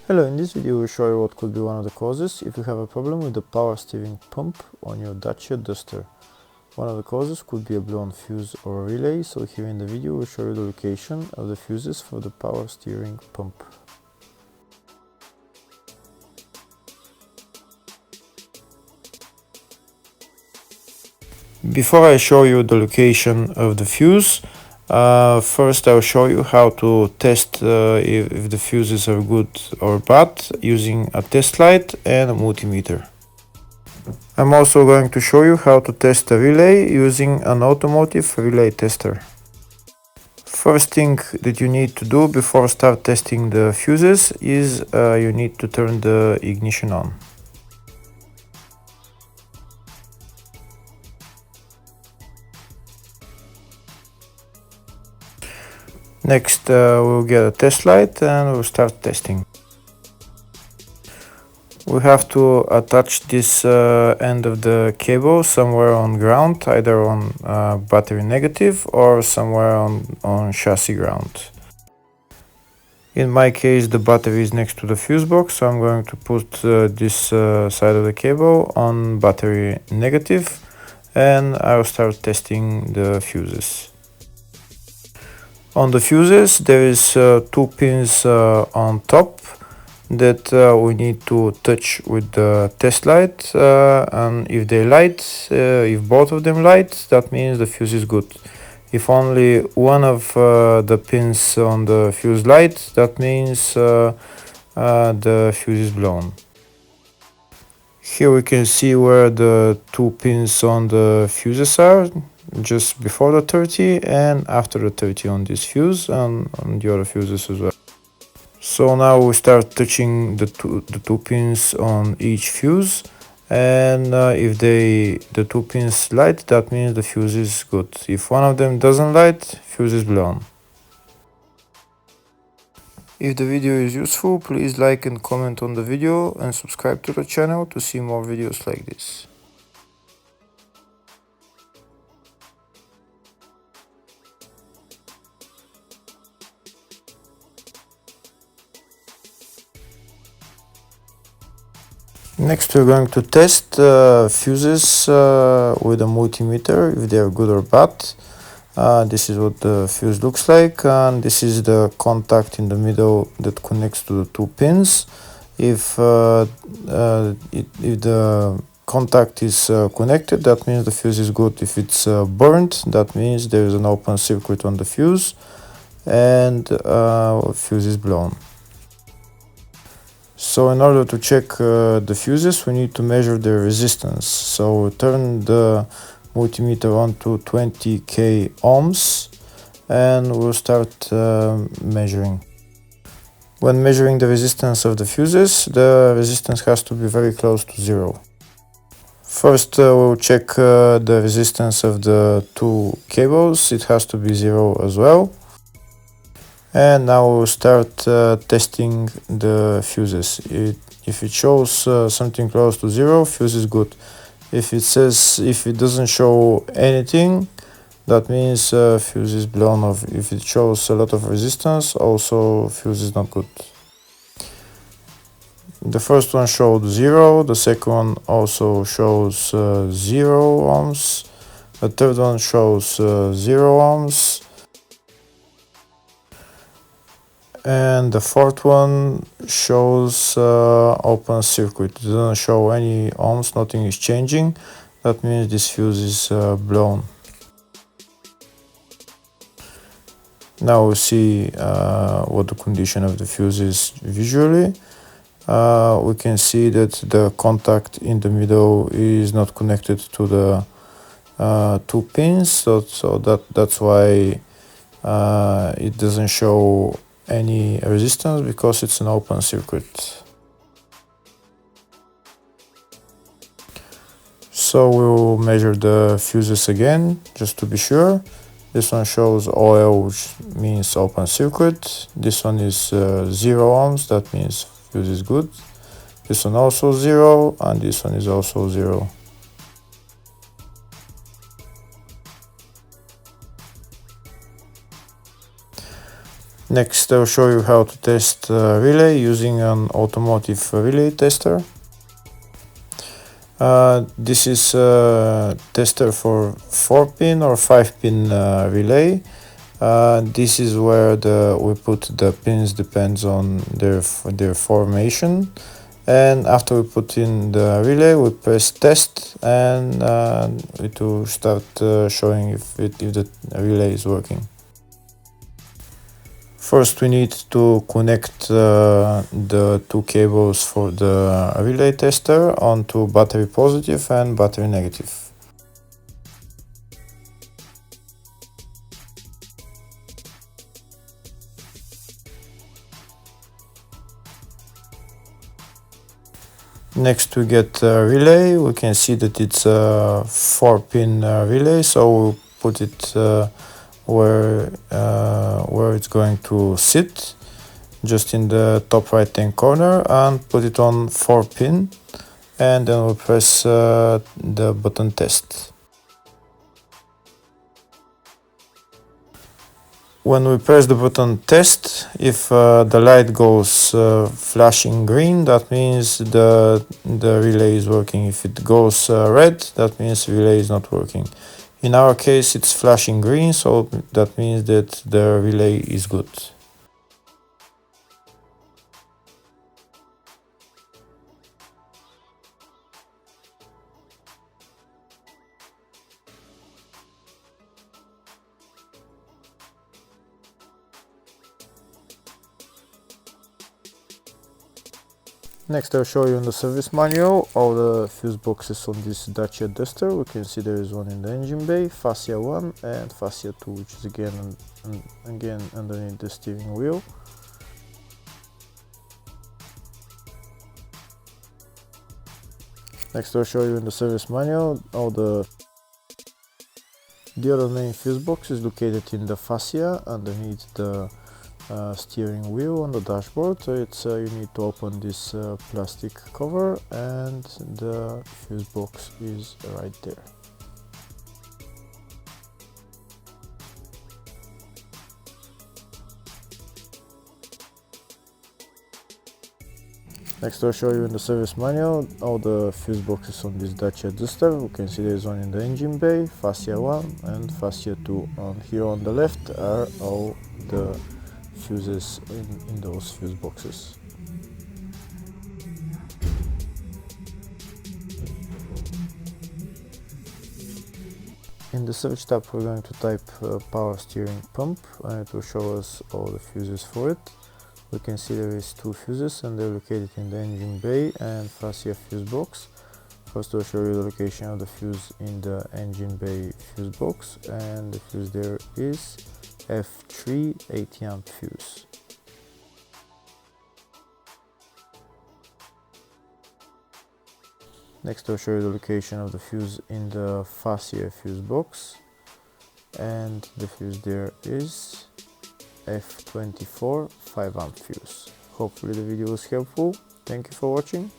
Hello, in this video we'll show you what could be one of the causes if you have a problem with the power steering pump on your Dacia Duster. One of the causes could be a blown fuse or a relay, so here in the video we'll show you the location of the fuses for the power steering pump. Before I show you the location of the fuse, first I'll show you how to test if the fuses are good or bad using a test light and a multimeter. I'm also going to show you how to test a relay using an automotive relay tester. First thing that you need to do before start testing the fuses is you need to turn the ignition on. Next we'll get a test light and we'll start testing. We have to attach this end of the cable somewhere on ground, either on battery negative or somewhere on chassis ground. In my case the battery is next to the fuse box, so I'm going to put this side of the cable on battery negative and I'll start testing the fuses. On the fuses there is two pins on top that we need to touch with the test light, and if they light, if both of them light, that means the fuse is good. If only one of the pins on the fuse light, that means the fuse is blown. Here we can see where the two pins on the fuses are, just before the 30 and after the 30 on this fuse and on the other fuses as well. So now we start touching the two pins on each fuse, and if the two pins light, that means the fuse is good. If one of them doesn't light, fuse is blown. If the video is useful, please like and comment on the video and subscribe to the channel to see more videos like this. Next we're going to test fuses with a multimeter, if they are good or bad. This is what the fuse looks like, and this is the contact in the middle that connects to the two pins. If the contact is connected, that means the fuse is good. If it's burnt, that means there is an open circuit on the fuse and fuse is blown. So in order to check the fuses, we need to measure the resistance. So turn the multimeter on to 20k ohms and we'll start measuring. When measuring the resistance of the fuses, the resistance has to be very close to zero. First we'll check the resistance of the two cables. It has to be zero as well. And now we'll start testing the fuses. If it shows something close to zero, fuse is good. If it doesn't show anything, that means fuse is blown off. If it shows a lot of resistance, also fuse is not good. The first one showed 0, the second one also shows 0 ohms, the third one shows 0 ohms, and the fourth one shows open circuit. It doesn't show any ohms, nothing is changing. That means this fuse is blown. Now we see what the condition of the fuse is visually. We can see that the contact in the middle is not connected to the two pins, so that's why it doesn't show any resistance, because it's an open circuit. So we'll measure the fuses again just to be sure. This one shows OL, which means open circuit. This one is 0 ohms, that means fuse is good. This one also 0, and this one is also 0. Next, I'll show you how to test relay using an automotive relay tester. This is a tester for 4-pin or 5-pin relay. This is where we put the pins, depends on their formation. And after we put in the relay, we press test, and it will start showing if the relay is working. First, we need to connect the two cables for the relay tester onto battery positive and battery negative. Next, we get a relay. We can see that it's a 4-pin relay, so we'll put it where it's going to sit, just in the top right hand corner, and put it on 4-pin, and then we'll press the button test. When we press the button test, if the light goes flashing green, that means the relay is working. If it goes red, that means the relay is not working. In our case, it's flashing green, so that means that the relay is good. Next, I'll show you in the service manual all the fuse boxes on this Dacia Duster. We can see there is one in the engine bay, fascia 1 and fascia 2, which is again underneath the steering wheel. Next, I'll show you in the service manual all the other main fuse box is located in the fascia underneath the steering wheel on the dashboard. So it's you need to open this plastic cover, and the fuse box is right there. Next, I'll show you in the service manual all the fuse boxes on this Dacia Duster. We can see there's one in the engine bay, fascia 1 and fascia 2. And here on the left are all the fuses in those fuse boxes. In the search tab, we're going to type power steering pump, and it will show us all the fuses for it. We can see there is 2 fuses, and they're located in the engine bay and fascia fuse box. First, I'll show you the location of the fuse in the engine bay fuse box, and the fuse there is F3 80 amp fuse. Next, I'll show you the location of the fuse in the fascia fuse box, and the fuse there is F24 5 amp fuse. Hopefully the video was helpful. Thank you for watching.